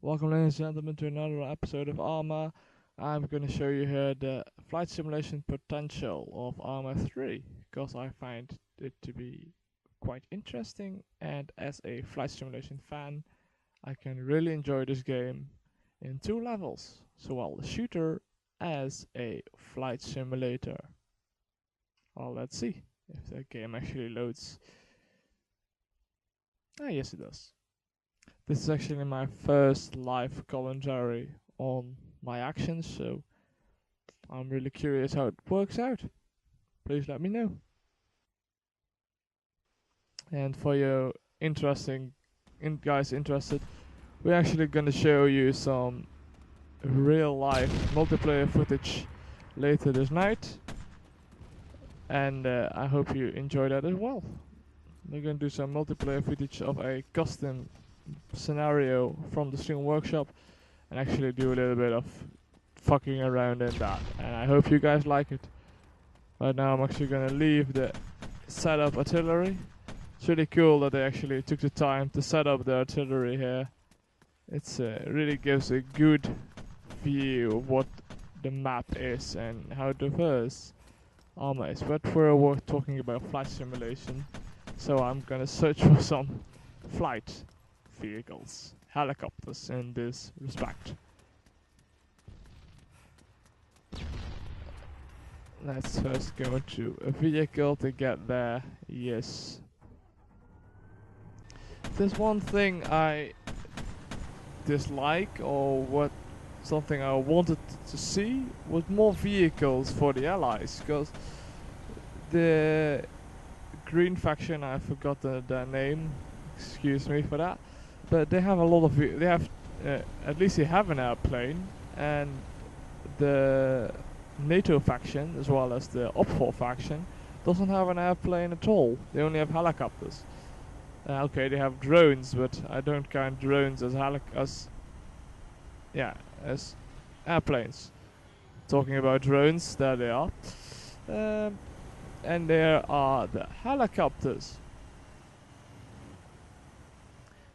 Welcome, ladies and gentlemen, to another episode of Arma. I'm going to show you here the flight simulation potential of Arma 3, because I find it to be quite interesting, and as a flight simulation fan, I can really enjoy this game in two levels, so well a shooter as a flight simulator. Well, let's see if the game actually loads. Ah, yes it does. This is actually my first live commentary on my actions, so I'm really curious how it works out. Please let me know. And for you guys interested, we're actually gonna show you some real life multiplayer footage later this night, and I hope you enjoy that as well. We're gonna do some multiplayer footage of a custom scenario from the Steam Workshop and actually do a little bit of fucking around in that, and I hope you guys like it. Right now I'm actually gonna leave the setup artillery. It's really cool that they actually took the time to set up the artillery here. It's really gives a good view of what the map is and how diverse Arma is. But we're talking about flight simulation, so I'm gonna search for some flight vehicles, helicopters in this respect. Let's first go to a vehicle to get there. Yes. There's one thing I dislike, or what something I wanted to see, was more vehicles for the allies, because the green faction, I forgot their name, excuse me for that, but they have a lot of they have at least they have an airplane, and the NATO faction, as well as the OPFOR faction, doesn't have an airplane at all. They only have helicopters. Okay, they have drones, but I don't count drones as as airplanes. Talking about drones, there they are. And there are the helicopters.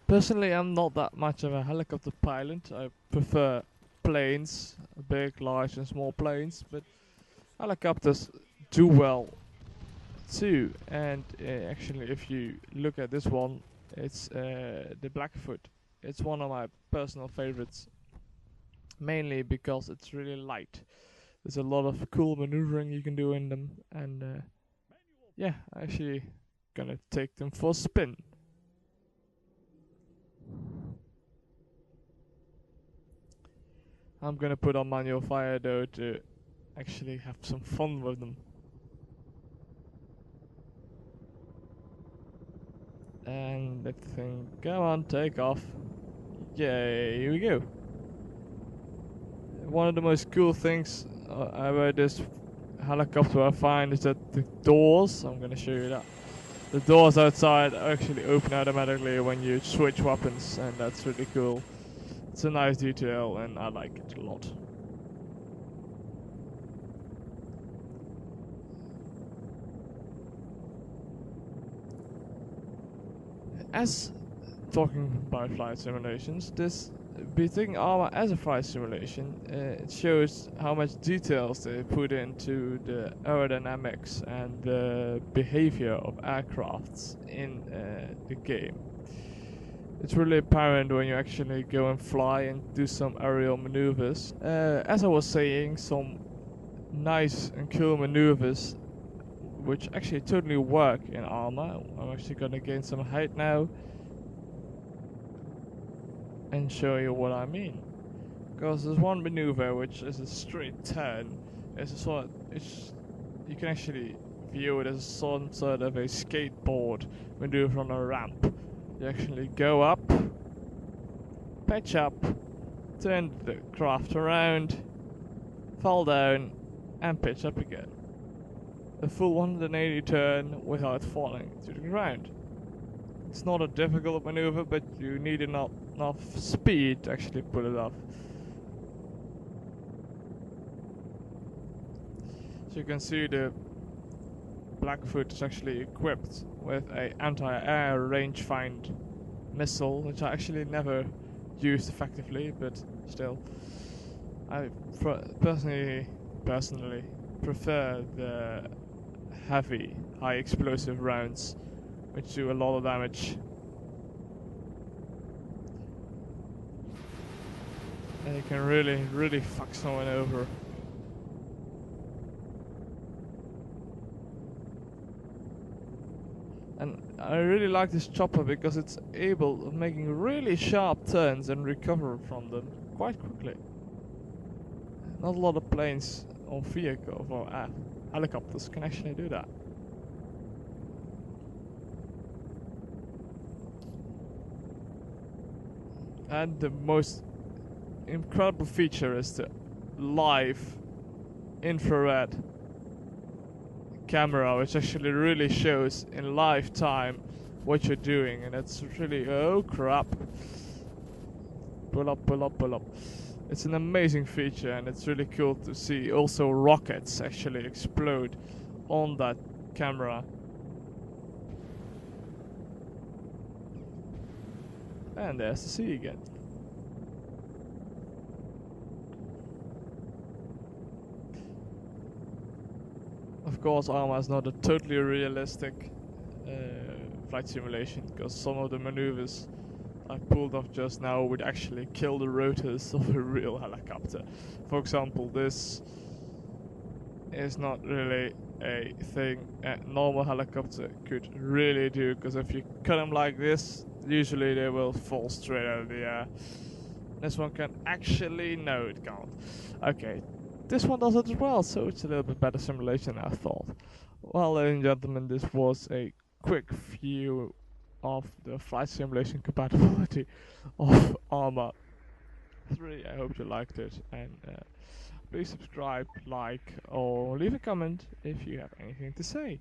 Personally, I'm not that much of a helicopter pilot. I prefer planes, big, large and small planes, but helicopters do well too. And actually, if you look at this one, it's the Blackfoot. It's one of my personal favorites, mainly because it's really light. There's a lot of cool maneuvering you can do in them, and yeah, actually gonna take them for a spin. I'm gonna put on manual fire though to actually have some fun with them. And everything, go on, take off. Yay, here we go. One of the most cool things about this helicopter I find is that the doors, I'm gonna show you that. The doors outside actually open automatically when you switch weapons, and that's really cool. It's a nice detail and I like it a lot. As talking about flight simulations, this beating Arma as a flight simulation, it shows how much details they put into the aerodynamics and the behavior of aircrafts in the game. It's really apparent when you actually go and fly and do some aerial maneuvers. As I was saying, some nice and cool maneuvers which actually totally work in Arma. I'm actually gonna gain some height now and show you what I mean. Because there's one maneuver which is a straight turn. You can actually view it as some sort of a skateboard maneuver on a ramp. You actually go up, pitch up, turn the craft around, fall down, and pitch up again. A full 180 turn without falling to the ground. It's not a difficult maneuver, but you need enough speed to actually pull it off. So you can see the Blackfoot is actually equipped with a anti-air rangefind missile, which I actually never used effectively, but still. I personally prefer the heavy, high explosive rounds, which do a lot of damage. And you can really, really fuck someone over. And I really like this chopper because it's able of making really sharp turns and recover from them quite quickly. Not a lot of planes or vehicles or helicopters can actually do that. And the most incredible feature is the live infrared camera, which actually really shows in live time what you're doing, and it's really, oh crap, pull up, pull up, pull up. It's an amazing feature, and it's really cool to see also rockets actually explode on that camera. And there's the sea again. Of course, Arma is not a totally realistic flight simulation, because some of the maneuvers I pulled off just now would actually kill the rotors of a real helicopter. For example, this is not really a thing a normal helicopter could really do, because if you cut them like this, usually they will fall straight out of the air. This one can actually, no it can't. Okay, this one does it as well, so it's a little bit better simulation than I thought. Well, ladies and gentlemen, this was a quick view of the flight simulation compatibility of Arma 3. I hope you liked it, and please subscribe, like, or leave a comment if you have anything to say.